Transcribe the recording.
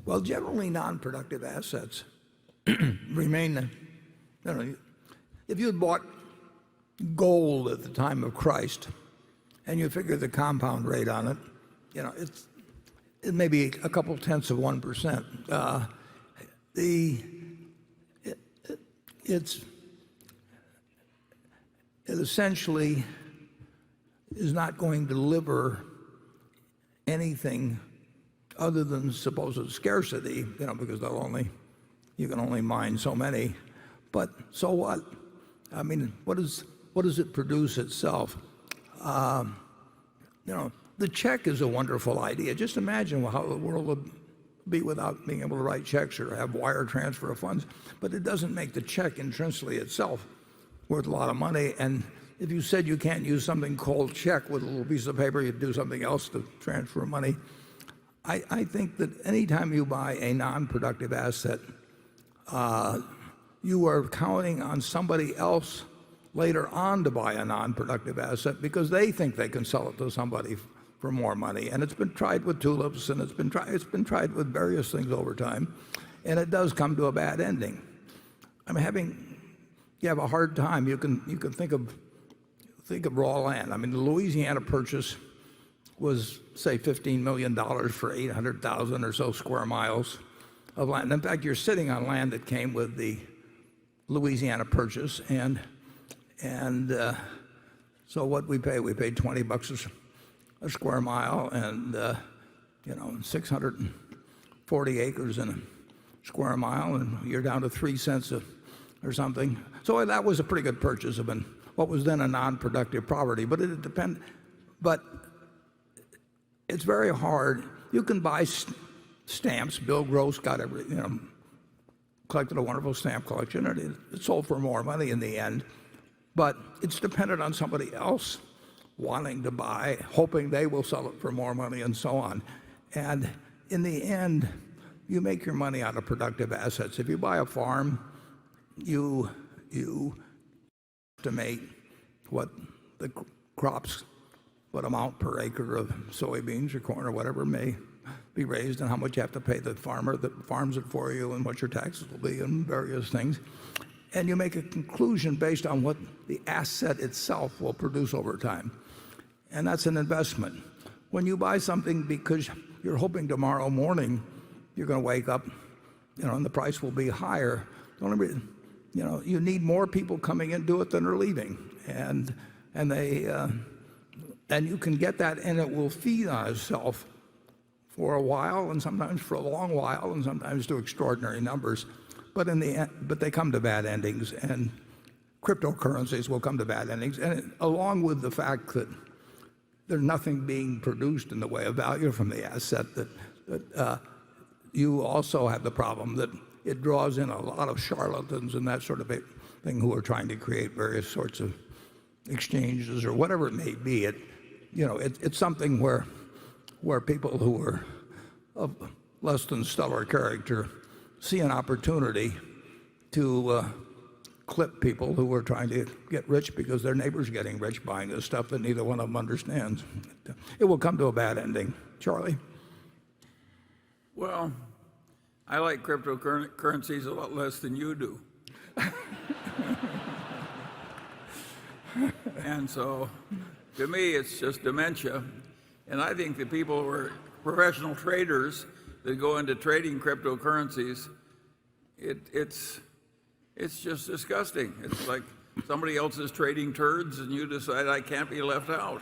Well, generally non-productive assets remain, if you had bought gold at the time of Christ and you figure the compound rate on it, it may be a couple tenths of 1%. It essentially is not going to deliver anything other than supposed scarcity, because you can only mine so many. But so what? I mean, what does it produce itself? The check is a wonderful idea. Just imagine how the world would be without being able to write checks or have wire transfer of funds. But it doesn't make the check intrinsically itself worth a lot of money. And if you said you can't use something called check with a little piece of paper, you'd do something else to transfer money. I think that anytime you buy a non-productive asset, you are counting on somebody else later on to buy a non-productive asset because they think they can sell it to somebody for more money. And it's been tried with tulips, and it's been tried with various things over time, and it does come to a bad ending. I mean, you have a hard time. You can think of raw land. I mean, the Louisiana Purchase was, say, $15 million for 800,000 or so square miles of land. In fact, you're sitting on land that came with the Louisiana Purchase, and so what we paid 20 bucks a square mile, and 640 acres in a square mile, and you're down to 3 cents or something. So that was a pretty good purchase of what was then a non-productive property. But it depends. But it's very hard. You can buy stamps. Bill Gross got collected a wonderful stamp collection, and it sold for more money in the end. But it's dependent on somebody else wanting to buy, hoping they will sell it for more money, and so on. And in the end, you make your money out of productive assets. If you buy a farm, you estimate what the crops, what amount per acre of soybeans or corn or whatever may be raised, and how much you have to pay the farmer that farms it for you, and what your taxes will be, and various things. And you make a conclusion based on what the asset itself will produce over time. And that's an investment. When you buy something because you're hoping tomorrow morning you're going to wake up, and the price will be higher, you need more people coming into it than are leaving. And you can get that, and it will feed on itself for a while, and sometimes for a long while, and sometimes to extraordinary numbers. But in the end, they come to bad endings, and cryptocurrencies will come to bad endings. And along with the fact that there's nothing being produced in the way of value from the asset, that you also have the problem that it draws in a lot of charlatans and that sort of thing who are trying to create various sorts of exchanges or whatever it may be. It's something where people who are of less than stellar character see an opportunity to clip people who are trying to get rich because their neighbor's getting rich buying this stuff that neither one of them understands. It will come to a bad ending. Charlie? Well, I like cryptocurrencies a lot less than you do. And so, to me, it's just dementia. And I think the people who are professional traders that go into trading cryptocurrencies, it's just disgusting. It's like somebody else is trading turds and you decide I can't be left out.